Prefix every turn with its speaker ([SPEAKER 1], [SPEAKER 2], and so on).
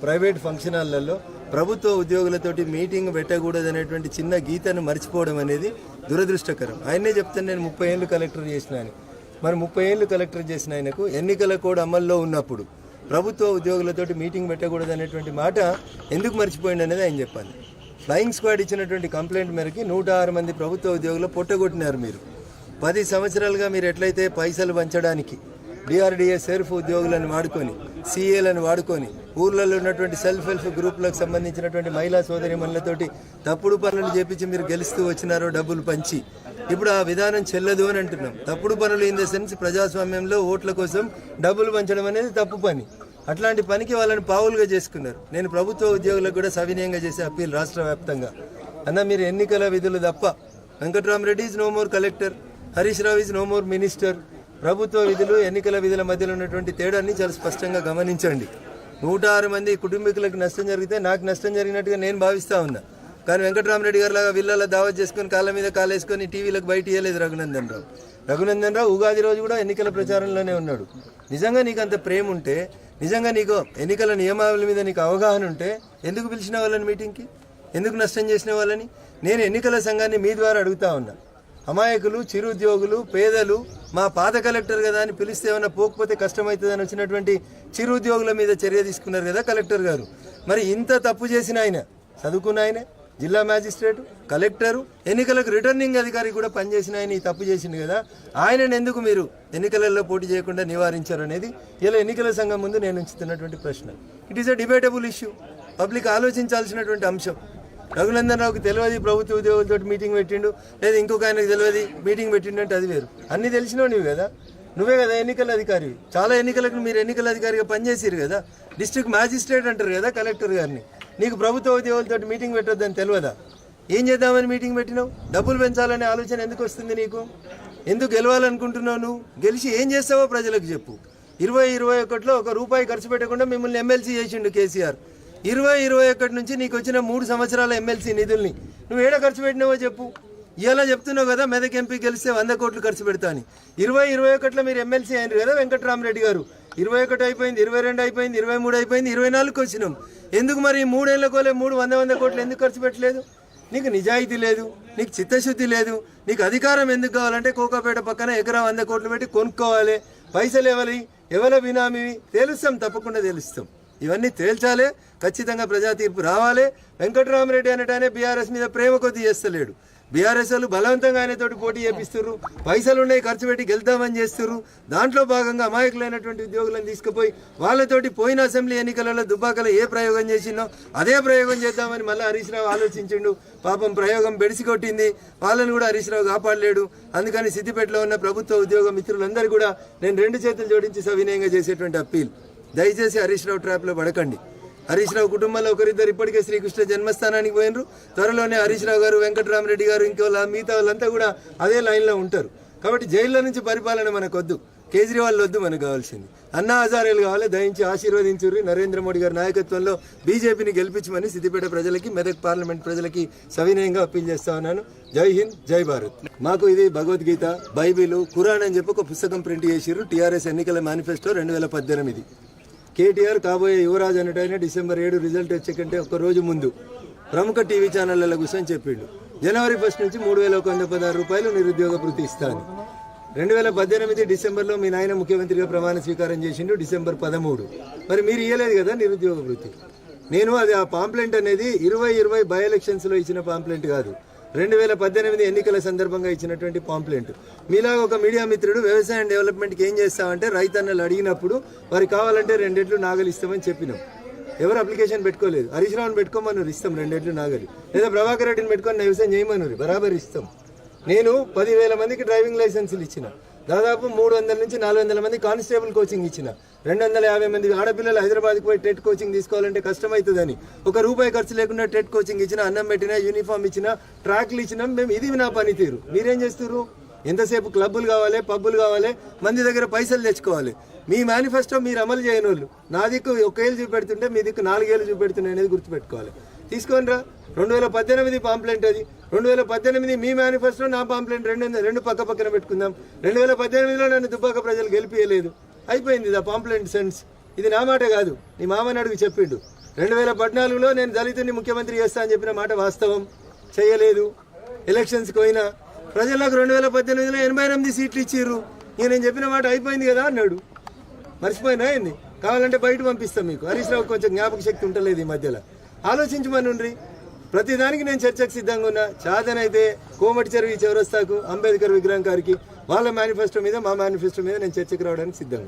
[SPEAKER 1] Private function హాల్లలో ప్రభుత్వ ఉద్యోగులతోటి meeting పెట్టకూడదనేటువంటి చిన్న గీతను మర్చిపోవడం అనేది దురదృష్టకరం. ఆయనే చెప్తాను, నేను 30 ఏళ్ళు కలెక్టర్ చేసిన అని. మరి 30 ఏళ్ళు కలెక్టర్ చేసిన ఆయనకు ఎన్నికల కోడ్ అమల్లో ఉన్నప్పుడు ప్రభుత్వ ఉద్యోగులతోటి మీటింగ్ పెట్టకూడదనేటువంటి మాట ఎందుకు మర్చిపోయింది అనేది ఆయన చెప్పాలి. ఫ్లయింగ్ స్క్వాడ్ ఇచ్చినటువంటి కంప్లైంట్ మేరకి 106 మంది ప్రభుత్వ ఉద్యోగులు పొట్టగొట్టినారు. మీరు 10 సంవత్సరాలుగా మీరు ఎట్లయితే పైసలు పంచడానికి డిఆర్డీఏ సెర్ఫ్ ఉద్యోగులను వాడుకొని, సీఏలను వాడుకొని, ఊర్లలో ఉన్నటువంటి సెల్ఫ్ హెల్ప్ గ్రూపులకు సంబంధించినటువంటి మహిళా సోదరిమణులతోటి తప్పుడు పనులు చేపించి మీరు గెలుస్తూ వచ్చినారో డబ్బులు పంచి, ఇప్పుడు ఆ విధానం చెల్లదు అని అంటున్నాం. తప్పుడు పనులు ఇన్ ద సెన్స్ ప్రజాస్వామ్యంలో ఓట్ల కోసం డబ్బులు పంచడం అనేది తప్పు పని. అట్లాంటి పనికి వాళ్ళని పావులుగా చేసుకున్నారు. నేను ప్రభుత్వ ఉద్యోగులకు కూడా సవినయంగా చేసే అప్పీల్ రాష్ట్ర వ్యాప్తంగా, అన్న మీరు ఎన్నికల విధులు తప్ప, Venkatrama Reddy is no more collector, Harish Rao is no more minister. ప్రభుత్వ విధులు ఎన్నికల విధుల మధ్యలో ఉన్నటువంటి తేడాన్ని చాలా స్పష్టంగా గమనించండి. 106 మంది కుటుంబీకులకు నష్టం జరిగితే నాకు నష్టం జరిగినట్టుగా నేను భావిస్తా ఉన్నా. కానీ వెంకట్రామరెడ్డి గారు లాగా విల్లాల దావత్ చేసుకుని కాళ్ళ మీద కాలేసుకొని టీవీలకు బయట ఇవ్వలేదు రఘునందన్ రావు. ఉగాది రోజు కూడా ఎన్నికల ప్రచారంలోనే ఉన్నాడు. నిజంగా నీకు అంత ప్రేమ ఉంటే, నిజంగా నీకు ఎన్నికల నియమావళి మీద నీకు అవగాహన ఉంటే ఎందుకు పిలిచిన వాళ్ళని మీటింగ్కి, ఎందుకు నష్టం చేసిన వాళ్ళని? నేను ఎన్నికల సంఘాన్ని మీ ద్వారా అడుగుతా ఉన్నా. అమాయకులు, చిరుద్యోగులు, పేదలు మా పాత కలెక్టర్ కదా అని పిలిస్తే ఏమైనా పోకపోతే కష్టమవుతుందని వచ్చినటువంటి చిరుద్యోగుల మీద చర్య తీసుకున్నారు కదా కలెక్టర్ గారు. మరి ఇంత తప్పు చేసిన ఆయన, చదువుకున్న ఆయన, జిల్లా మ్యాజిస్ట్రేటు, కలెక్టరు, ఎన్నికలకు రిటర్నింగ్ అధికారి కూడా పనిచేసిన ఆయన ఈ తప్పు చేసింది కదా, ఆయనను ఎందుకు మీరు ఎన్నికలలో పోటీ చేయకుండా నివారించారు అనేది ఇలా ఎన్నికల సంఘం ముందు నేను ఉంచుతున్నటువంటి ప్రశ్న. It is a debatable issue, public ఆలోచించాల్సినటువంటి అంశం. రఘునందన్ రావుకి తెలియదు ప్రభుత్వ ఉద్యోగులతో మీటింగ్ పెట్టిండు, లేదా ఇంకొక ఆయనకు తెలియదు మీటింగ్ పెట్టిండు అంటే అది వేరు. అన్నీ తెలిసినావు నువ్వు కదా, నువ్వే కదా ఎన్నికల అధికారి. చాలా ఎన్నికలకు మీరు ఎన్నికల అధికారిగా పనిచేసారు కదా, డిస్ట్రిక్ట్ మ్యాజిస్ట్రేట్ అంటారు కదా కలెక్టర్ గారిని. నీకు ప్రభుత్వ ఉద్యోగులతో మీటింగ్ పెట్టొద్దని తెలియదా? ఏం చేద్దామని మీటింగ్ పెట్టినావు? డబ్బులు పెంచాలనే ఆలోచన ఎందుకు వస్తుంది నీకు? ఎందుకు గెలవాలనుకుంటున్నావు? నువ్వు గెలిచి ఏం చేస్తావో ప్రజలకు చెప్పు. 2021లో ₹1 ఖర్చు పెట్టకుండా మిమ్మల్ని ఎమ్మెల్సీ చేసిండు కేసీఆర్. 2021 నుంచి నీకు వచ్చిన 3 సంవత్సరాల ఎమ్మెల్సీ నిధుల్ని నువ్వు ఏడ ఖర్చు పెట్టినావో చెప్పు. ఇలా చెప్తున్నావు కదా మెదక్ ఎంపీ గెలిస్తే 100 కోట్లు ఖర్చు పెడతా అని. 2021లో మీరు ఎమ్మెల్సీ అయినారు కదా వెంకట్రామరెడ్డి గారు. 21 అయిపోయింది, 22 అయిపోయింది, 23 అయిపోయింది, 24కి వచ్చినాం. ఎందుకు మరి 3 ఏళ్లకోలే 100 కోట్లు ఎందుకు ఖర్చు పెట్టలేదు? నీకు నిజాయితీ లేదు, నీకు చిత్తశుద్ధి లేదు. నీకు అధికారం ఎందుకు కావాలంటే కోకాపేట పక్కన ఎకరా 100 కోట్లు పెట్టి కొనుక్కోవాలి. పైసలు ఎవరి బినామీవి తేలుస్తాం, తప్పకుండా తేలుస్తాం. ఇవన్నీ తేల్చాలి, ఖచ్చితంగా ప్రజా తీర్పు రావాలి. వెంకట్రామరెడ్డి అనేటానే బీఆర్ఎస్ మీద ప్రేమ కొద్ది చేస్తలేడు. బీఆర్ఎస్ వాళ్ళు బలవంతంగా ఆయనతోటి పోటీ చేపిస్తున్నారు, పైసలు ఉన్నాయి ఖర్చు పెట్టి గెలుద్దామని చేస్తున్నారు. దాంట్లో భాగంగా అమాయకులైనటువంటి ఉద్యోగులను తీసుకుపోయి వాళ్ళతోటి పోయిన అసెంబ్లీ ఎన్నికలలో దుబ్బాకలో ఏ ప్రయోగం చేసిందో అదే ప్రయోగం చేద్దామని మళ్ళీ హరీష్ రావు ఆలోచించిండు. పాపం ప్రయోగం బెడిసి కొట్టింది, వాళ్ళని కూడా హరీష్ రావు కాపాడలేడు. అందుకని సిద్దిపేటలో ఉన్న ప్రభుత్వ ఉద్యోగ మిత్రులందరూ కూడా నేను 2 చేతులు జోడించి సవినయంగా చేసేటువంటి అప్పీల్, దయచేసి హరీష్ రావు ట్రాప్లో పడకండి. హరీష్ రావు కుటుంబంలో ఒకరిద్దరు ఇప్పటికే శ్రీకృష్ణ జన్మస్థానానికి పోయినరు. త్వరలోనే హరీష్ రావు గారు, వెంకట్రామరెడ్డి గారు, ఇంకో మిగతా వాళ్ళంతా కూడా అదే లైన్లో ఉంటారు. కాబట్టి జైల్లో నుంచి పరిపాలన మనకొద్దు, కేజ్రీవాల్ వద్దు, మనకు కావాల్సింది అన్నా హజారేలు కావాలి. దయించి ఆశీర్వదించుర్రి. నరేంద్ర మోడీ గారి నాయకత్వంలో బీజేపీని గెలిపించమని సిద్దిపేట ప్రజలకి, మెదక్ పార్లమెంట్ ప్రజలకి సవినయంగా అప్పీల్ చేస్తా ఉన్నాను. జై హింద్, జై భారత్. మాకు ఇది భగవద్గీత, బైబిల్, ఖురాన్ అని చెప్పి ఒక పుస్తకం ప్రింట్ చేసిర్రు. టీఆర్ఎస్ ఎన్నికల మేనిఫెస్టో 2018. కేటీఆర్ కాబోయే యువరాజు అన్నట్టయినా December 7 రిజల్ట్ వచ్చే కంటే ఒక రోజు ముందు ప్రముఖ టీవీ ఛానళ్ల కూర్చొని చెప్పిండు, January 1 నుంచి ₹3,116 నిరుద్యోగ భృతి ఇస్తాను. 2018 డిసెంబర్లో మీ నాయన ముఖ్యమంత్రిగా ప్రమాణ స్వీకారం చేసిండు, December 13. మరి మీరు ఇవ్వలేదు కదా నిరుద్యోగ భృతి. నేను అది ఆ పాంప్లెంట్ అనేది 2020 బై ఎలక్షన్స్లో ఇచ్చిన పాంప్లెంట్ కాదు, 2018 ఎన్నికల సందర్భంగా ఇచ్చినటువంటి పాంప్లెంట్. మీలాగా ఒక మీడియా మిత్రుడు వ్యవసాయం డెవలప్మెంట్కి ఏం చేస్తామంటే రైతన్నలు అడిగినప్పుడు వారికి కావాలంటే 2 ఎడ్లు నాగలు ఇస్తామని చెప్పినాం. ఎవరు అప్లికేషన్ పెట్టుకోలేదు. హరీష్ రావుని పెట్టుకోమన్నారు, ఇస్తాం 2 ఎడ్లు నాగలి. లేదా ప్రభాకర్ రెడ్డిని పెట్టుకొని వ్యవసాయం చేయమన్నారు, బరాబర్ ఇస్తాం. నేను 10,000 మందికి డ్రైవింగ్ లైసెన్సులు ఇచ్చిన, దాదాపు 300 నుంచి 400 మంది కానిస్టేబుల్ కోచింగ్ ఇచ్చిన, 250 మంది ఆడపిల్లలు హైదరాబాద్కి పోయి టెట్ కోచింగ్ తీసుకోవాలంటే కష్టమవుతుందని ₹1 ఖర్చు లేకుండా టెట్ కోచింగ్ ఇచ్చిన, అన్నం పెట్టినా, యూనిఫామ్ ఇచ్చినా, ట్రాక్లు ఇచ్చినాం. మేము ఇది నా పనితీరు. మీరేం చేస్తున్నారు? ఎంతసేపు క్లబ్బులు కావాలి, పబ్బులు కావాలి, మంది దగ్గర పైసలు తెచ్చుకోవాలి. మీ మేనిఫెస్టో మీరు అమలు చేయని వాళ్ళు నా దిక్కు 1 ఏళ్ళు చూపెడుతుంటే మీ దిక్కు 4 ఏళ్ళు చూపెడుతున్నాయి అనేది గుర్తుపెట్టుకోవాలి. తీసుకోండి రా, 2018 పాంప్లెంట్ అది. 2018 మీ మేనిఫెస్టో, నా పాంప్లెంట్, రెండు పక్క పక్కన పెట్టుకుందాం. 2018లో నన్ను దుబ్బాక ప్రజలు గెలిపియలేదు, అయిపోయింది ద పాంప్లెంట్ సెన్స్. ఇది నా మాట కాదు, నీ మామని అడుగు చెప్పిండు. 2014లో నేను దళితుడిని ముఖ్యమంత్రి చేస్తా అని చెప్పిన మాట వాస్తవం. చేయలేదు. ఎలక్షన్స్కి పోయినా ప్రజలకు 2018లో 88 సీట్లు ఇచ్చిర్రు. ఇక నేను చెప్పిన మాట అయిపోయింది కదా అన్నాడు. మర్చిపోయినా ఏంది? కావాలంటే బయట పంపిస్తాం మీకు. హరీష్ రావు కొంచెం జ్ఞాపక శక్తి ఉంటలేదు ఈ మధ్యలో. ఆలోచించమని ఉండ్రి. ప్రతిదానికి నేను చర్చకు సిద్ధంగా ఉన్నా. చాదనైతే కోమటి చెరువు చౌరస్తాకు, అంబేద్కర్ విగ్రహం గారికి, వాళ్ళ మేనిఫెస్టో మీద మా మేనిఫెస్టో మీద నేను చర్చకు రావడానికి సిద్ధంగా.